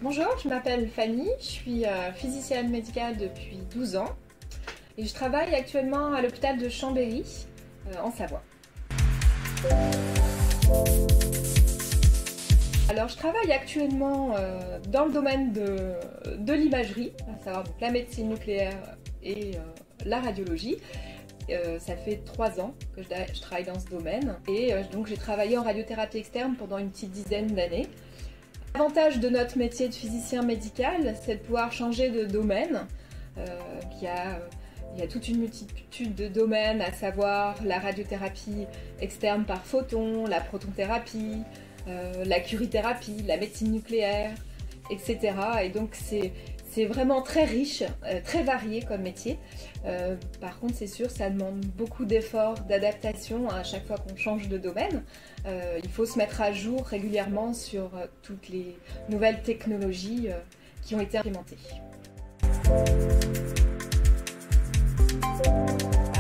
Bonjour, je m'appelle Fanny, je suis physicienne médicale depuis 12 ans et je travaille actuellement à l'hôpital de Chambéry, en Savoie. Alors je travaille actuellement dans le domaine de l'imagerie, à savoir donc, la médecine nucléaire et la radiologie. Ça fait 3 ans que je travaille dans ce domaine et donc j'ai travaillé en radiothérapie externe pendant une petite dizaine d'années. L'avantage de notre métier de physicien médical, c'est de pouvoir changer de domaine. Il y a toute une multitude de domaines, à savoir la radiothérapie externe par photon, la protonthérapie, la curithérapie, la médecine nucléaire, etc. Et donc c'est vraiment très riche, très varié comme métier. Par contre, c'est sûr, ça demande beaucoup d'efforts, d'adaptation à chaque fois qu'on change de domaine. Il faut se mettre à jour régulièrement sur toutes les nouvelles technologies qui ont été implémentées.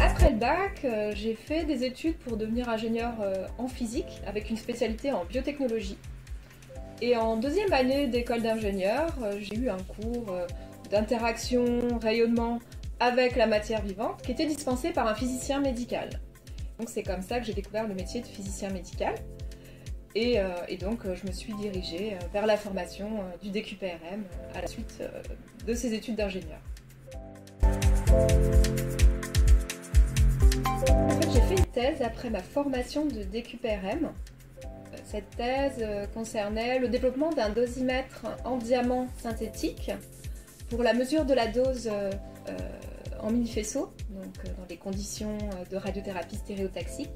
Après le bac, j'ai fait des études pour devenir ingénieur en physique avec une spécialité en biotechnologie. Et en deuxième année d'école d'ingénieur, j'ai eu un cours d'interaction, rayonnement avec la matière vivante qui était dispensé par un physicien médical. Donc c'est comme ça que j'ai découvert le métier de physicien médical. Et donc je me suis dirigée vers la formation du DQPRM à la suite de ces études d'ingénieur. En fait, j'ai fait une thèse après ma formation de DQPRM. Cette thèse concernait le développement d'un dosimètre en diamant synthétique pour la mesure de la dose en mini-faisceau, donc dans des conditions de radiothérapie stéréotaxique.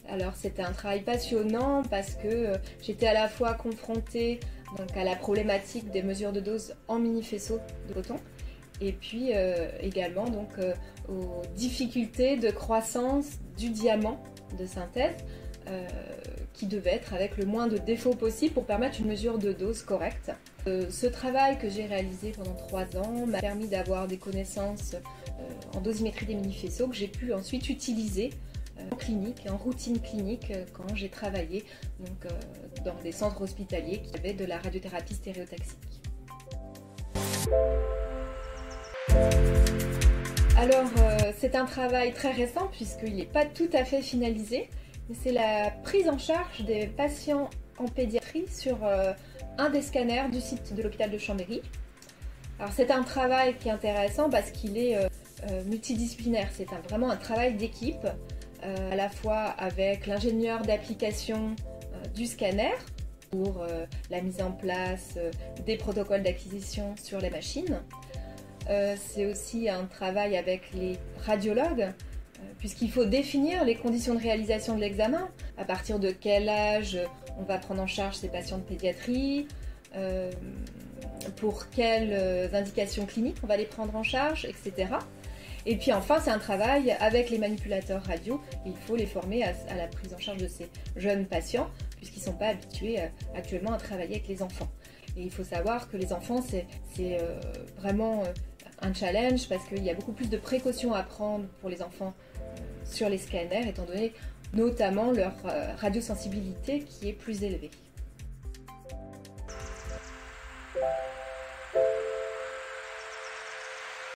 Alors c'était un travail passionnant parce que j'étais à la fois confrontée donc, à la problématique des mesures de dose en mini-faisceau de coton et puis également donc, aux difficultés de croissance du diamant de synthèse qui devait être avec le moins de défauts possible pour permettre une mesure de dose correcte. Ce travail que j'ai réalisé pendant 3 ans m'a permis d'avoir des connaissances en dosimétrie des mini-faisceaux que j'ai pu ensuite utiliser en clinique, en routine clinique quand j'ai travaillé donc, dans des centres hospitaliers qui avaient de la radiothérapie stéréotaxique. Alors c'est un travail très récent puisqu'il n'est pas tout à fait finalisé. C'est la prise en charge des patients en pédiatrie sur un des scanners du site de l'hôpital de Chambéry. Alors c'est un travail qui est intéressant parce qu'il est multidisciplinaire. C'est vraiment un travail d'équipe, à la fois avec l'ingénieur d'application du scanner pour la mise en place des protocoles d'acquisition sur les machines. C'est aussi un travail avec les radiologues, puisqu'il faut définir les conditions de réalisation de l'examen, à partir de quel âge on va prendre en charge ces patients de pédiatrie, pour quelles indications cliniques on va les prendre en charge, etc. Et puis enfin, c'est un travail avec les manipulateurs radio. Il faut les former à la prise en charge de ces jeunes patients, puisqu'ils ne sont pas habitués actuellement à travailler avec les enfants. Et il faut savoir que les enfants, c'est vraiment un challenge, parce qu'il y a beaucoup plus de précautions à prendre pour les enfants sur les scanners, étant donné notamment leur radiosensibilité qui est plus élevée.